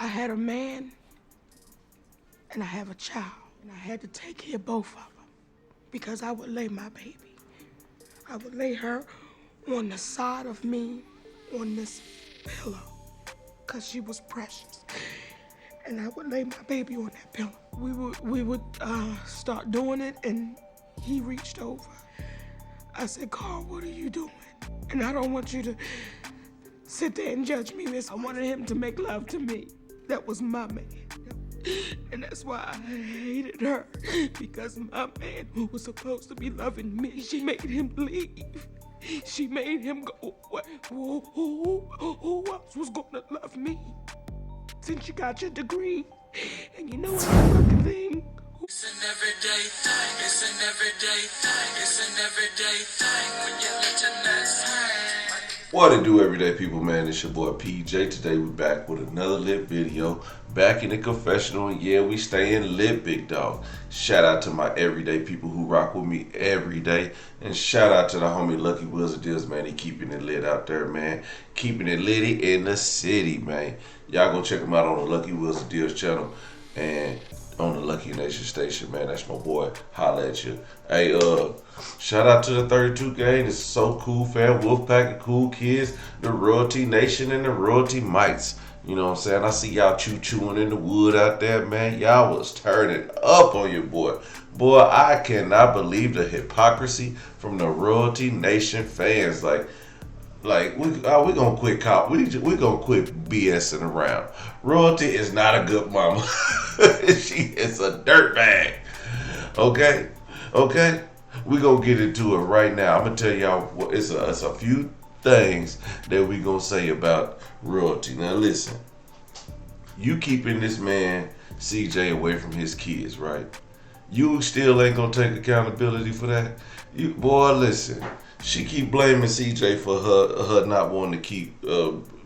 I had a man and I have a child, and I had to take care of both of them because I would lay my baby. I would lay her on the side of me on this pillow because she was precious. And I would lay my baby on that pillow. We would start doing it, and he reached over. I said, Carl, what are you doing? And I don't want you to sit there and judge me, miss. I wanted him to make love to me. That was my man. And that's why I hated her, because my man, who was supposed to be loving me, she made him leave. She made him go away. Who else was gonna love me? Since you got your degree, and you know it's a fucking thing. It's an everyday thing, it's an everyday thing, it's an everyday thing when you let your nuts hang. What it do, everyday people, man? It's your boy PJ. Today we back with another lit video. Back in the confessional, and yeah, we staying lit, big dog. Shout out to my everyday people who rock with me every day. And shout out to the homie Lucky Wheels of Deals, man. He keeping it lit out there, man. Keeping it litty in the city, man. Y'all go check him out on the Lucky Wheels of Deals channel and on the Lucky Nation station, man. That's my boy. Holla at you. Hey, shout out to the 32 gang. It's so cool, fam. Wolfpack of cool kids, the Royalty Nation and the Royalty Mites. You know what I'm saying? I see y'all chewing in the wood out there, man. Y'all was turning up on your boy. Boy, I cannot believe the hypocrisy from the Royalty Nation fans. Like we gonna quit we gonna quit BSing around. Royalty is not a good mama. She is a dirtbag. Okay? We gonna get into it right now. I'm gonna tell y'all it's a few things that we gonna say about Royalty. Now listen, you keeping this man CJ away from his kids, right? You still ain't gonna take accountability for that? Boy, listen. She keep blaming CJ for her not wanting to keep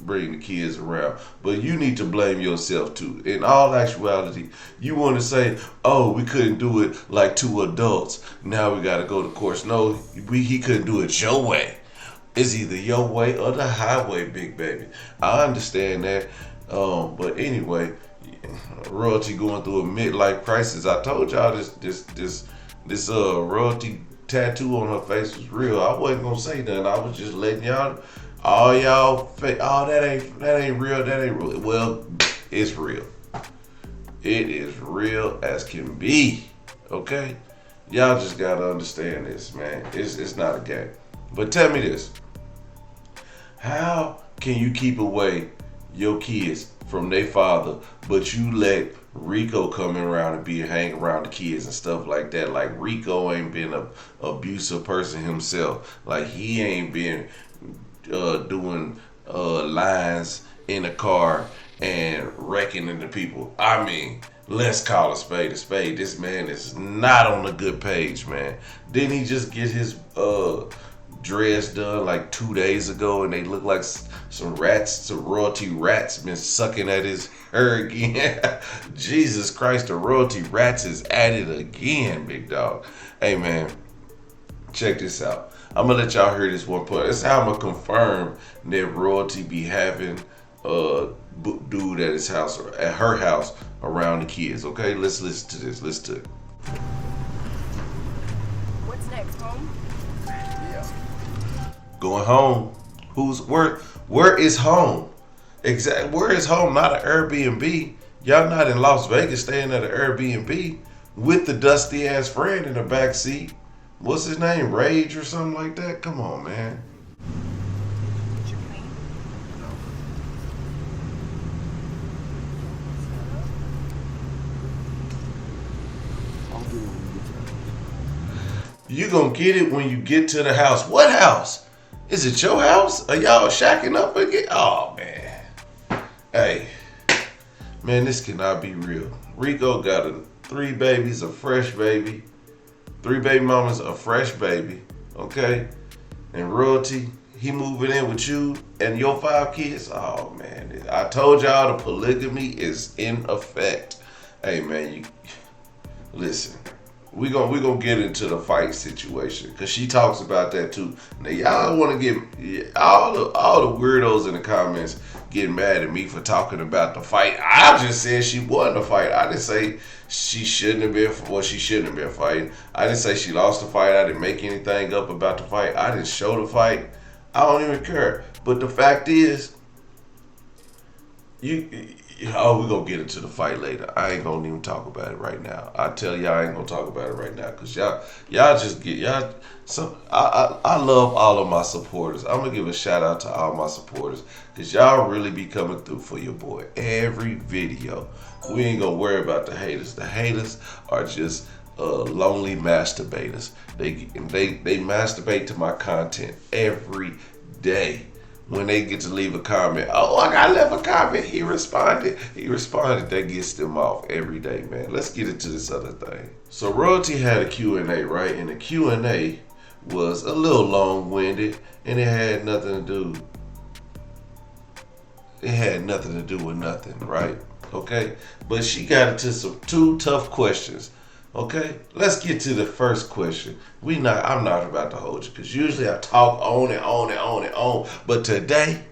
bringing the kids around, but you need to blame yourself too. In all actuality, you want to say, "Oh, we couldn't do it like two adults. Now we got to go to court." No, he couldn't do it your way. It's either your way or the highway, big baby. I understand that, but anyway, Royalty going through a midlife crisis. I told y'all this Royalty tattoo on her face was real. I wasn't gonna say nothing. I was just letting y'all, that ain't real. That ain't real. Well, it's real. It is real as can be. Okay, y'all just gotta understand this, man. It's not a game. But tell me this: how can you keep away your kids from their father, but you let Rico coming around and hang around the kids and stuff like that? Like Rico ain't been a abusive person himself. Like he ain't been doing lines in a car and wrecking into people. I mean, let's call a spade a spade. This man is not on the good page, man. Didn't he just get his dreads done like 2 days ago, and they look like some Royalty rats been sucking at his hair again? Jesus Christ, the Royalty rats is at it again, big dog. Hey man, check this out. I'm gonna let y'all hear this one part. That's how I'm gonna confirm that Royalty be having dude at his house or at her house around the kids. Okay, let's listen to this. Listen to it. What's next, home? Going home. Where is home? Exactly. Where is home? Not an Airbnb. Y'all not in Las Vegas staying at an Airbnb with the dusty ass friend in the back seat. What's his name? Rage or something like that? Come on, man. Did you clean? You gonna get it when you get to the house. What house? Is it your house? Are y'all shacking up again? Oh, man. Hey, man, this cannot be real. Rico got 3 babies, a fresh baby. 3 baby mamas, a fresh baby. Okay? And Royalty, he moving in with you and your 5 kids. Oh, man. I told y'all the polygamy is in effect. Hey, man, listen. We gonna get into the fight situation because she talks about that too. Now y'all want to get all the weirdos in the comments getting mad at me for talking about the fight. I just said she won the fight. I didn't say she shouldn't have been. Well, she shouldn't have been fighting. I didn't say she lost the fight. I didn't make anything up about the fight. I didn't show the fight. I don't even care. But the fact is, we're gonna get into the fight later. I ain't gonna even talk about it right now. I tell y'all I ain't gonna talk about it right now because y'all just get y'all. So I love all of my supporters. I'm gonna give a shout out to all my supporters because y'all really be coming through for your boy every video. We ain't gonna worry about the haters. The haters are just lonely masturbators. They masturbate to my content every day. When they get to leave a comment, oh, I left a comment. He responded. That gets them off every day, man. Let's get into this other thing. So Royalty had a Q&A, right? And the Q&A was a little long-winded, and it had nothing to do. It had nothing to do with nothing, right? Okay, but she got into some 2 tough questions. Okay, let's get to the first question. I'm not about to hold you because usually I talk on and on and on and on, but today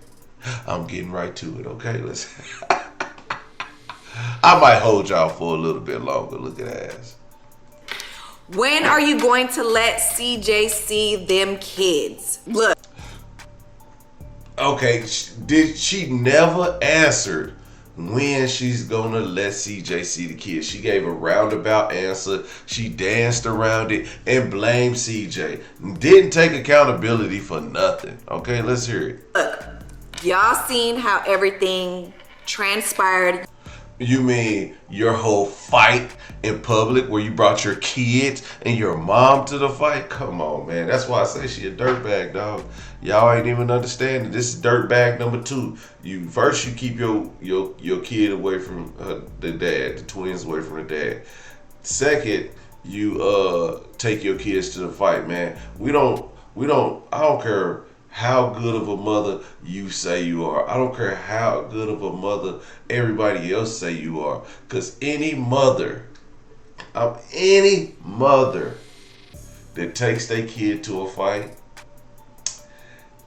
I'm getting right to it. Okay, let's. I might hold y'all for a little bit longer. Look at ass. When are you going to let CJ see them kids? Look. Okay, she never answered when she's gonna let CJ see the kids. She gave a roundabout answer. She danced around it and blamed CJ. Didn't take accountability for nothing. Okay, let's hear it. Look, y'all seen how everything transpired. You mean your whole fight in public where you brought your kids and your mom to the fight? Come on, man. That's why I say she a dirtbag, dog. Y'all ain't even understanding. This is dirtbag number 2. You keep your kid away from the dad, the twins away from the dad. Second, you take your kids to the fight, man. I don't care how good of a mother you say you are. I don't care how good of a mother everybody else say you are. Because any mother that takes their kid to a fight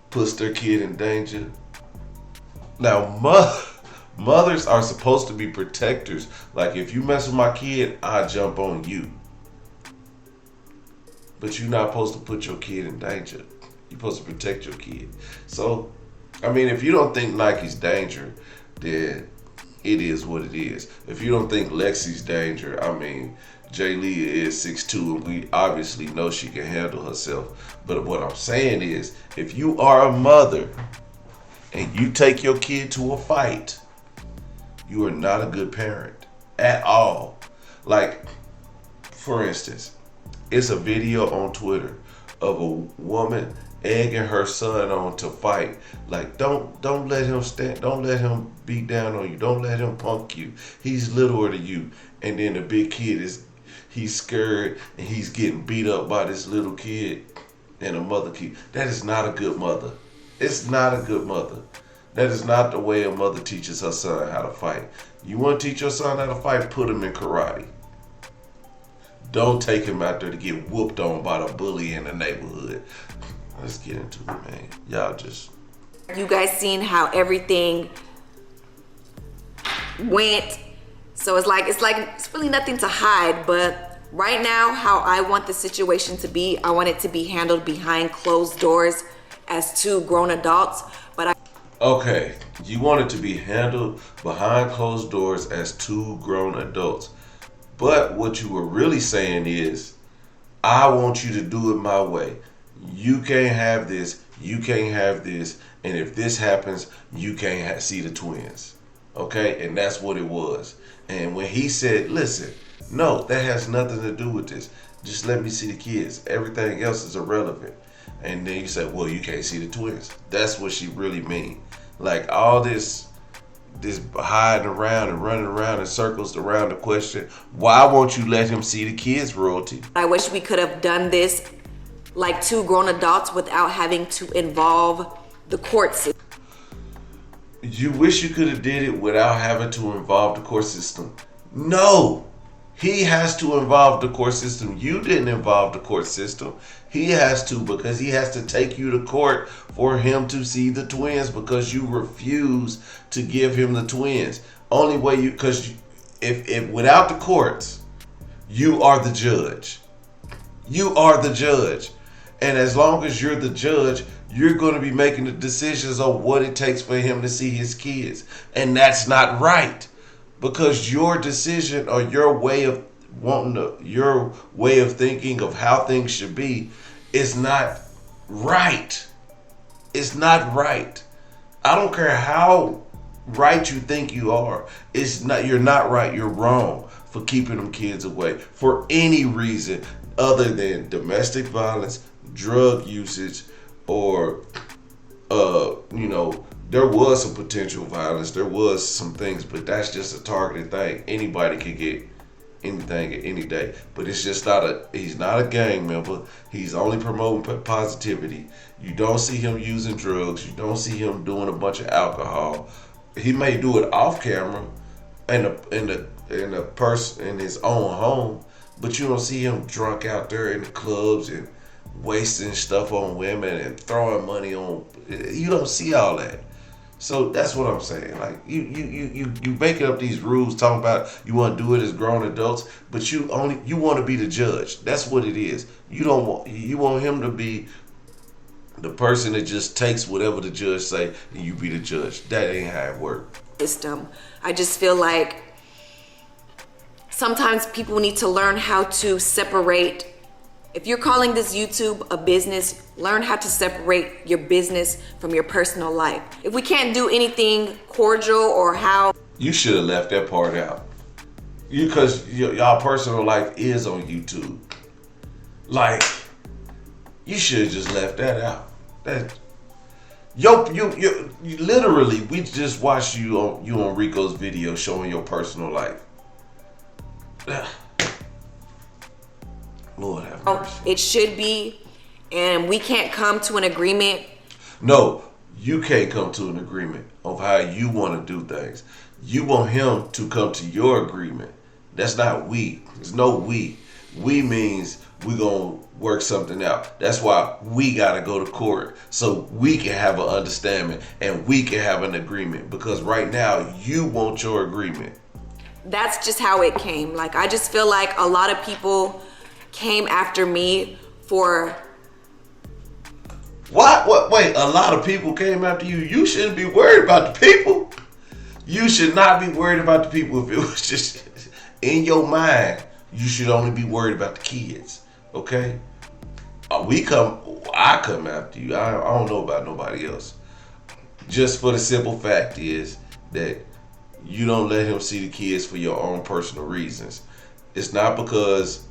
puts their kid in danger. Now, mothers are supposed to be protectors. Like, if you mess with my kid, I jump on you. But you're not supposed to put your kid in danger. You're supposed to protect your kid. So, I mean, if you don't think Nike's danger, then it is what it is. If you don't think Lexi's danger, I mean, Jay Leah is 6'2", and we obviously know she can handle herself. But what I'm saying is, if you are a mother and you take your kid to a fight, you are not a good parent at all. Like, for instance, it's a video on Twitter of a woman egging her son on to fight. Like, don't let him stand. Don't let him beat down on you. Don't let him punk you. He's littler than you. And then the big kid he's scared and he's getting beat up by this little kid and a mother kid. That is not a good mother. It's not a good mother. That is not the way a mother teaches her son how to fight. You want to teach your son how to fight? Put him in karate. Don't take him out there to get whooped on by the bully in the neighborhood. Let's get into it, man. Y'all just... You guys seen how everything went. So it's really nothing to hide. But right now, how I want the situation to be, I want it to be handled behind closed doors as 2 grown adults. Okay, you want it to be handled behind closed doors as 2 grown adults. But what you were really saying is, I want you to do it my way. You can't have this, you can't have this, and if this happens, you can't see the twins. Okay, and that's what it was. And when he said, listen, no, that has nothing to do with this. Just let me see the kids. Everything else is irrelevant. And then you said, well, you can't see the twins. That's what she really mean. Like, all this hiding around and running around in circles around the question, why won't you let him see the kids, Royalty? I wish we could have done this like 2 grown adults without having to involve the court system. You wish you could have did it without having to involve the court system? No, He has to involve the court system. You didn't involve the court system. He has to, because he has to take you to court for him to see the twins, because you refuse to give him the twins. Only way you, because if without the courts, you are the judge. You are the judge. And as long as you're the judge, you're going to be making the decisions on what it takes for him to see his kids. And that's not right. Because your decision or your way of your way of thinking of how things should be is not right. It's not right. I don't care how right you think you are. It's not. You're not right. You're wrong for keeping them kids away for any reason other than domestic violence, drug usage, or there was some potential violence. There was some things, but that's just a targeted thing. Anybody can get anything at any day. But it's just he's not a gang member. He's only promoting positivity. You don't see him using drugs. You don't see him doing a bunch of alcohol. He may do it off camera in a person in his own home, but you don't see him drunk out there in the clubs and wasting stuff on women and throwing money on. You don't see all that. So that's what I'm saying. Like you making up these rules, talking about you want to do it as grown adults, but you want to be the judge. That's what it is. You want him to be the person that just takes whatever the judge say and you be the judge. That ain't how it works. System. I just feel like sometimes people need to learn how to separate. If you're calling this YouTube a business, learn how to separate your business from your personal life. If we can't do anything cordial or how... You should have left that part out. Because y'all personal life is on YouTube. Like, you should have just left that out. You literally, we just watched you on Rico's video showing your personal life. Lord have mercy. It should be, and we can't come to an agreement. No, you can't come to an agreement of how you want to do things. You want him to come to your agreement. That's not we. There's no we. We means we gonna work something out. That's why we gotta go to court so we can have an understanding and we can have an agreement. Because right now you want your agreement. That's just how it came. Like, I just feel like a lot of people came after me for... What? Wait, a lot of people came after you. You shouldn't be worried about the people. You should not be worried about the people. If it was just in your mind, you should only be worried about the kids. Okay? I come after you. I don't know about nobody else. Just for the simple fact is that you don't let him see the kids for your own personal reasons. It's not because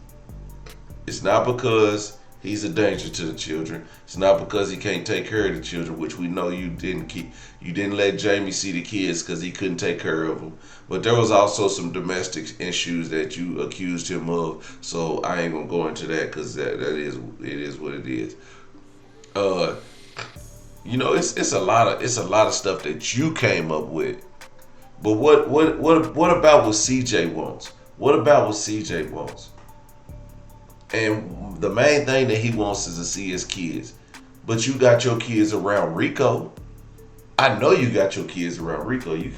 he's a danger to the children. It's not because he can't take care of the children, which we know you didn't let Jamie see the kids because he couldn't take care of them. But there was also some domestic issues that you accused him of. So I ain't gonna go into that because it is what it is. It's a lot of stuff that you came up with. But what about what CJ wants? What about what CJ wants? And the main thing that he wants is to see his kids. But you got your kids around Rico. I know you got your kids around Rico. You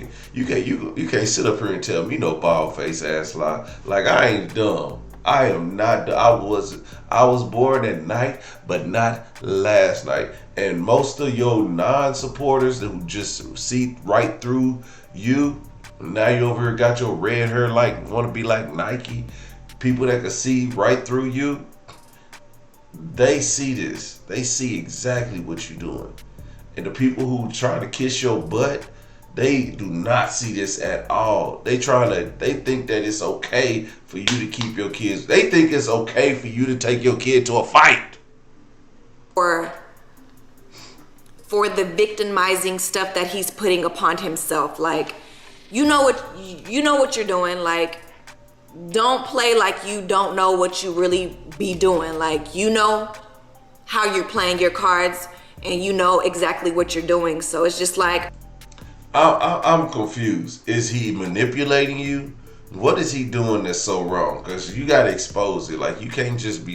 can't sit up here and tell me no bald face ass lie. Like, I ain't dumb. I am not. I was born at night, but not last night. And most of your non-supporters who just see right through you. Now you over here got your red hair, like want to be like Nike. People that can see right through you, they see this. They see exactly what you're doing. And the people who try to kiss your butt, they do not see this at all. They think that it's okay for you to keep your kids. They think it's okay for you to take your kid to a fight. For the victimizing stuff that he's putting upon himself. Like, you know what you're doing. Like, don't play like you don't know what you really be doing. Like, you know how you're playing your cards and you know exactly what you're doing. So it's just like, I'm confused. Is he manipulating you? What is he doing that's so wrong? Because you got to expose it. Like, you can't just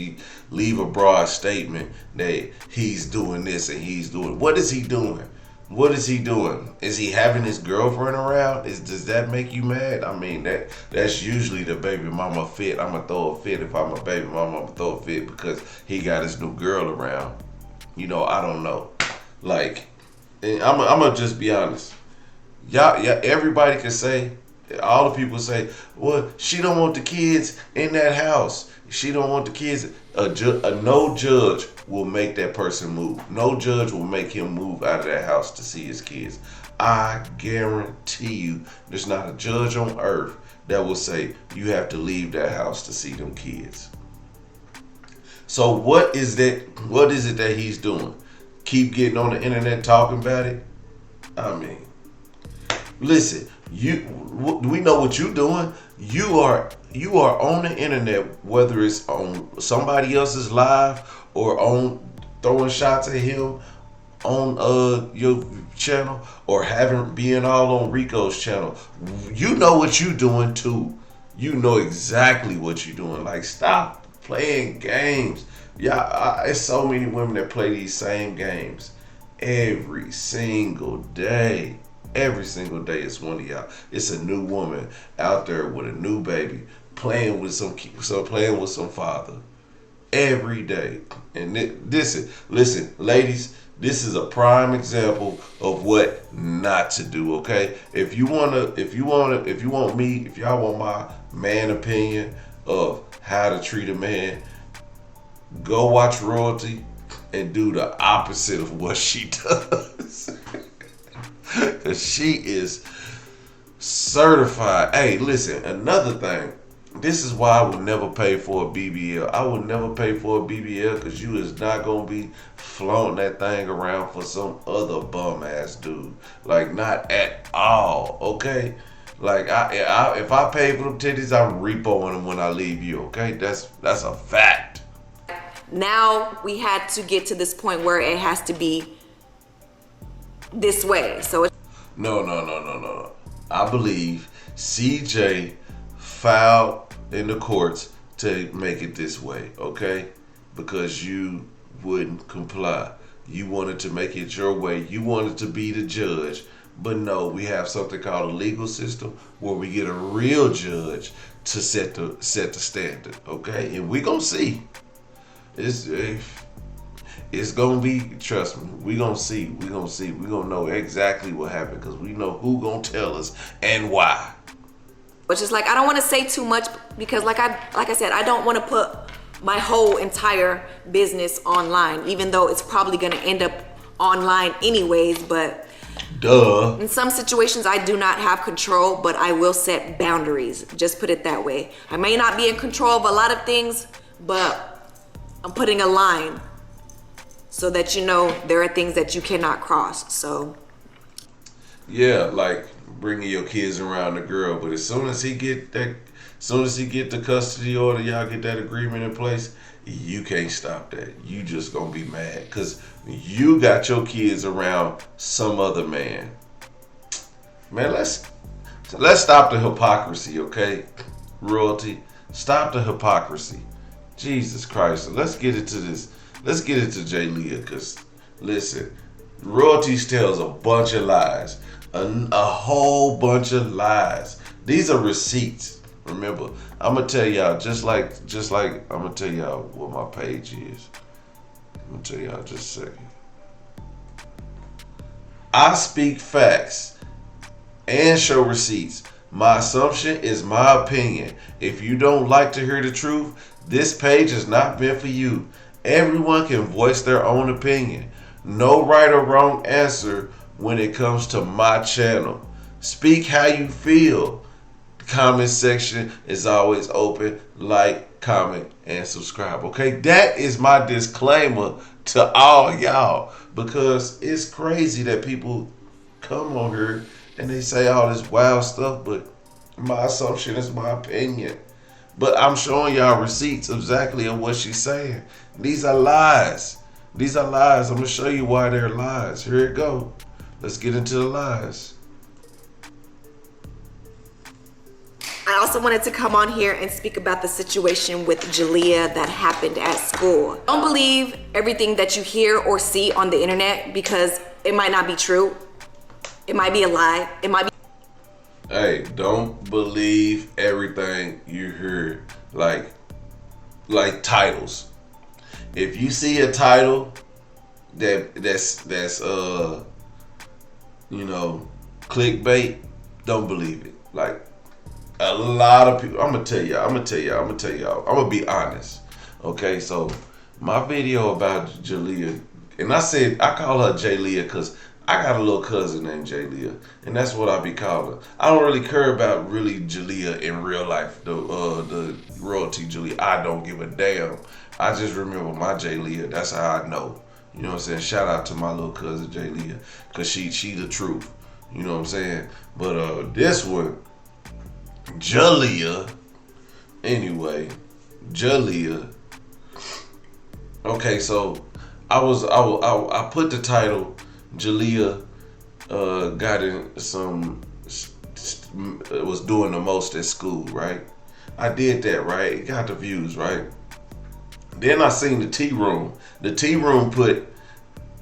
leave a broad statement that he's doing this and he's doing. What is he doing? What is he doing? Is he having his girlfriend around? Does that make you mad? I mean, that's usually the baby mama fit. I'm gonna throw a fit if I'm a baby mama. I'm gonna throw a fit because he got his new girl around. You know, I don't know. Like, and I'm gonna just be honest. Yeah, everybody can say, all the people say, well, she don't want the kids in that house. She don't want the kids. No judge will make that person move. No judge will make him move out of that house to see his kids. I guarantee you, there's not a judge on earth that will say you have to leave that house to see them kids. So what is that? What is it that he's doing? Keep getting on the internet talking about it? I mean, listen, we know what you're doing. You are on the internet, whether it's on somebody else's live or on throwing shots at him on your channel or being all on Rico's channel. You know what you're doing too. You know exactly what you're doing. Like, stop playing games. Yeah, it's so many women that play these same games every single day. Every single day, it's one of y'all. It's a new woman out there with a new baby, playing with some father every day. And listen, ladies, this is a prime example of what not to do. Okay, if y'all want my man opinion of how to treat a man, go watch Royalty and do the opposite of what she does. Because she is certified. Hey, listen, another thing. This is why I would never pay for a BBL. I would never pay for a BBL because you is not going to be flaunting that thing around for some other bum ass dude. Like, not at all, okay? Like, if I pay for them titties, I'm repoing them when I leave you, okay? That's a fact. Now we had to get to this point where it has to be this way. So No. I believe CJ filed in the courts to make it this way, okay? Because you wouldn't comply. You wanted to make it your way. You wanted to be the judge. But no, we have something called a legal system where we get a real judge to set the standard, okay? And we gonna see. It's gonna be, trust me, we gonna see. We gonna know exactly what happened because we know who gonna tell us and why. Which is like, I don't want to say too much because like I said, I don't want to put my whole entire business online, even though it's probably gonna end up online anyways. But duh. In some situations, I do not have control, but I will set boundaries. Just put it that way. I may not be in control of a lot of things, but I'm putting a line so that you know there are things that you cannot cross. So yeah, like bringing your kids around the girl, but as soon as he get the custody order, y'all get that agreement in place, you can't stop that. You just gonna be mad because you got your kids around some other man. Man, let's stop the hypocrisy, okay? Royalty, stop the hypocrisy. Jesus Christ, let's get into this. Let's get into Jay Leah, because listen, Royalty tells a bunch of lies, a whole bunch of lies. These are receipts. Remember, I'm gonna tell y'all just like I'm gonna tell y'all what my page is. I'm gonna tell y'all just a second. I speak facts and show receipts. My assumption is my opinion. If you don't like to hear the truth, this page is not meant for you. Everyone can voice their own opinion. No right or wrong answer when it comes to my channel. Speak how you feel. The comment section is always open. Like, comment, and subscribe. Okay, that is my disclaimer to all y'all, because it's crazy that people come on here and they say all this wild stuff, but my assumption is my opinion. But I'm showing y'all receipts exactly of what she's saying. These are lies. These are lies. I'm going to show you why they're lies. Here it go. Let's get into the lies. I also wanted to come on here and speak about the situation with Jalea that happened at school. Don't believe everything that you hear or see on the internet because it might not be true. It might be a lie. It might be. Hey, don't believe everything you hear, like titles. If you see a title that's clickbait, don't believe it. Like a lot of people, I'm gonna tell y'all, I'm gonna be honest. Okay, so my video about Jalea, and I call her Jalea because I got a little cousin named Jalea, and that's what I be calling. I don't really care about really Jalea in real life, the royalty Jalea. I don't give a damn. I just remember my Jalea. That's how I know. You know what I'm saying? Shout out to my little cousin Jalea, cause she the truth. You know what I'm saying? But this one, Jalea. Anyway, Jalea. Okay, so I put the title. Jalea got in was doing the most at school, right? I did that, right? It got the views, right? Then I seen the tea room. The tea room put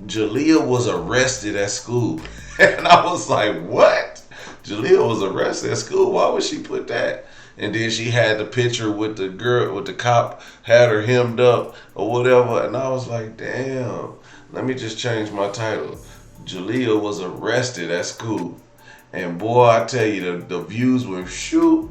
Jalea was arrested at school. And I was like, what? Jalea was arrested at school? Why would she put that? And then she had the picture with the girl, with the cop, had her hemmed up or whatever. And I was like, damn, let me just change my title. Jalea was arrested at school. And boy, I tell you, the views went shoot.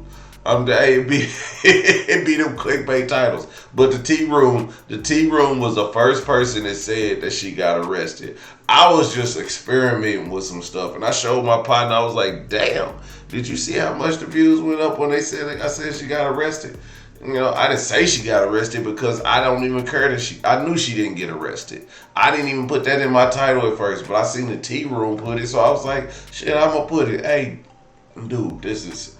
It be them clickbait titles. But the tea room was the first person that said that she got arrested. I was just experimenting with some stuff, and I showed my partner. I was like, "Damn, did you see how much the views went up when I said she got arrested?" You know, I didn't say she got arrested because I don't even care that I knew she didn't get arrested. I didn't even put that in my title at first, but I seen the tea room put it, so I was like, "Shit, I'm gonna put it." Hey, dude, this is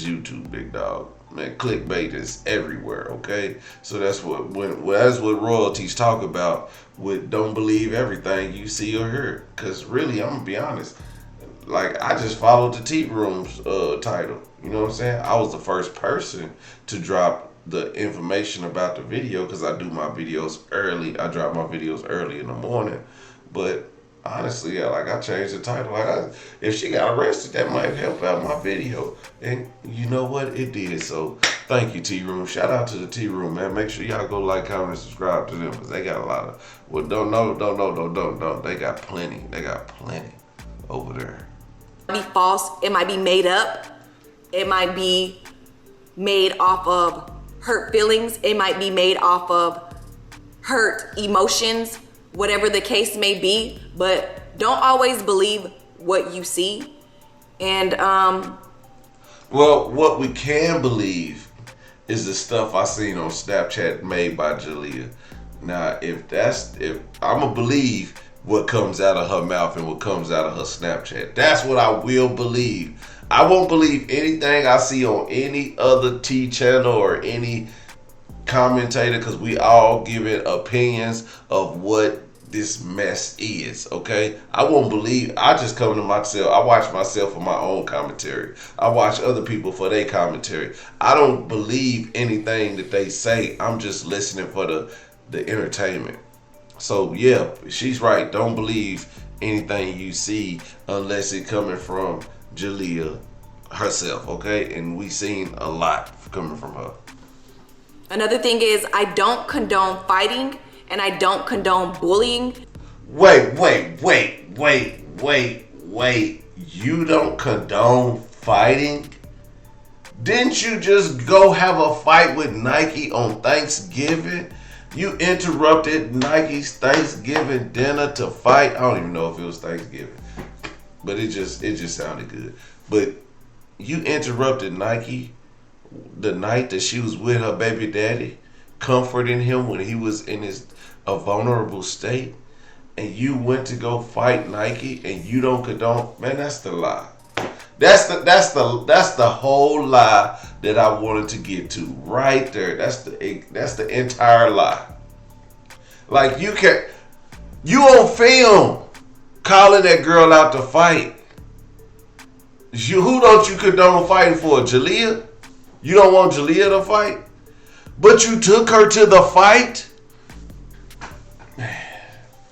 YouTube, big dog. Man, clickbait is everywhere, okay? So that's what royalties talk about with don't believe everything you see or hear. Cause really, I'm gonna be honest, like I just followed the tea room's title. You know what I'm saying? I was the first person to drop the information about the video because I do my videos early. I drop my videos early in the morning, but honestly, I changed the title. If she got arrested, that might help out my video. And you know what? It did. So thank you, Tea Room. Shout out to the Tea Room, man. Make sure y'all go like, comment, and subscribe to them because they got a lot of. Well, don't. They got plenty. They got plenty over there. It might be false. It might be made up. It might be made off of hurt feelings. It might be made off of hurt emotions. Whatever the case may be, but don't always believe what you see. And well, what we can believe is the stuff I seen on Snapchat made by Jalea. Now, if I'm gonna believe what comes out of her mouth and what comes out of her Snapchat. That's what I will believe. I won't believe anything I see on any other T channel or any commentator because we all giving opinions of what this mess is, okay? I won't believe. I just come to myself. I watch myself for my own commentary. I watch other people for their commentary. I don't believe anything that they say. I'm just listening for the entertainment. So yeah, she's right. Don't believe anything you see unless it coming from Jalea herself, okay? And we seen a lot coming from her. Another thing is I don't condone fighting and I don't condone bullying. Wait. You don't condone fighting? Didn't you just go have a fight with Nike on Thanksgiving? You interrupted Nike's Thanksgiving dinner to fight. I don't even know if it was Thanksgiving, but it just sounded good. But you interrupted Nike the night that she was with her baby daddy, comforting him when he was in a vulnerable state, and you went to go fight Nike and you don't condone. Man, that's the lie. That's the whole lie that I wanted to get to right there. That's the entire lie. Like you on film calling that girl out to fight. Who don't you condone fighting for? Jalea? You don't want Jalea to fight? But you took her to the fight? Man,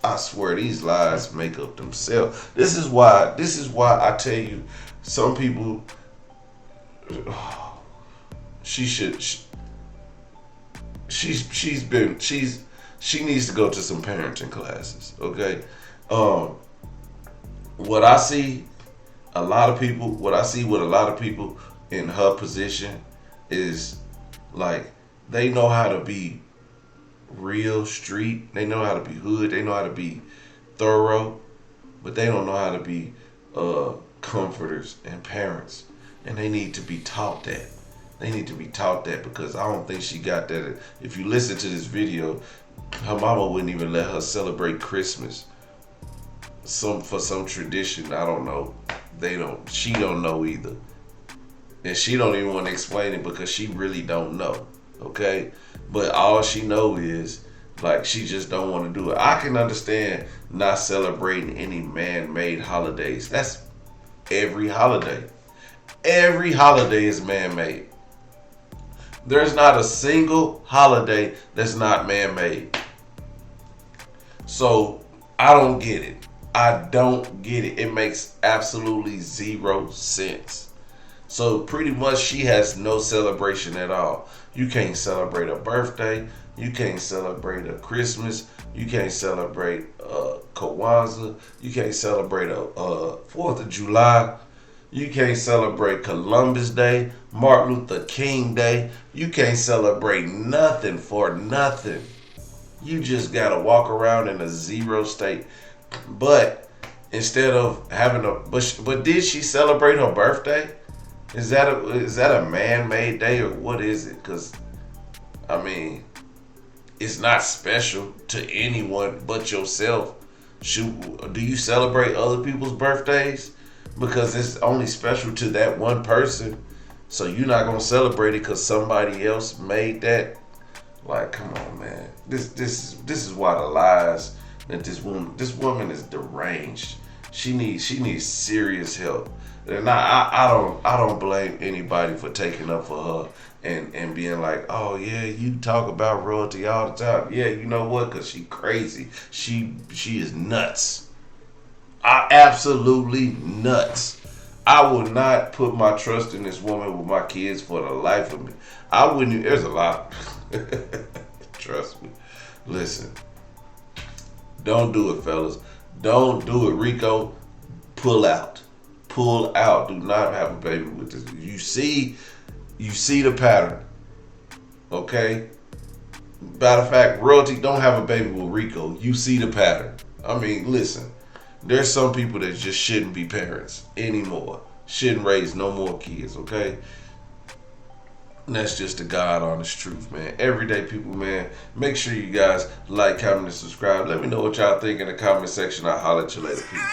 I swear these lies make up themselves. This is why I tell you, some people, she needs to go to some parenting classes, okay? What I see with a lot of people in her position is like they know how to be real street, they know how to be hood, they know how to be thorough, but they don't know how to be comforters and parents, and they need to be taught that. They need to be taught that, because I don't think she got that. If you listen to this video, her mama wouldn't even let her celebrate Christmas. For some tradition, I don't know. She don't know either. And she don't even want to explain it because she really don't know. Okay? But all she know is, like, she just don't want to do it. I can understand not celebrating any man-made holidays. That's every holiday. Every holiday is man-made. There's not a single holiday that's not man-made. So, I don't get it. I don't get it. It makes absolutely zero sense. So, pretty much she has no celebration at all. You can't celebrate a birthday. You can't celebrate a Christmas. You can't celebrate Kwanzaa. You can't celebrate a 4th of July. You can't celebrate Columbus Day, Martin Luther King Day. You can't celebrate nothing for nothing. You just gotta walk around in a zero state. But instead of having but did she celebrate her birthday? Is that a man-made day, or what is it? Because I mean, it's not special to anyone but yourself. Do you celebrate other people's birthdays? Because it's only special to that one person. So you're not gonna celebrate it because somebody else made that. Like, come on, man. This is why the lies that this woman is deranged. She needs serious help. And I don't blame anybody for taking up for her and being like, oh yeah, you talk about royalty all the time. Yeah, you know what? Because she crazy. She is nuts. Absolutely nuts. I would not put my trust in this woman with my kids for the life of me. I wouldn't. There's a lot. Trust me. Listen. Don't do it, fellas. Don't do it, Rico. Pull out. Pull out. Do not have a baby with this. You see the pattern. Okay? Matter of fact, royalty don't have a baby with Rico. You see the pattern. I mean, listen. There's some people that just shouldn't be parents anymore. Shouldn't raise no more kids, okay? And that's just the God honest truth, man. Everyday people, man. Make sure you guys like, comment, and subscribe. Let me know what y'all think in the comment section. I'll holler at you later, people.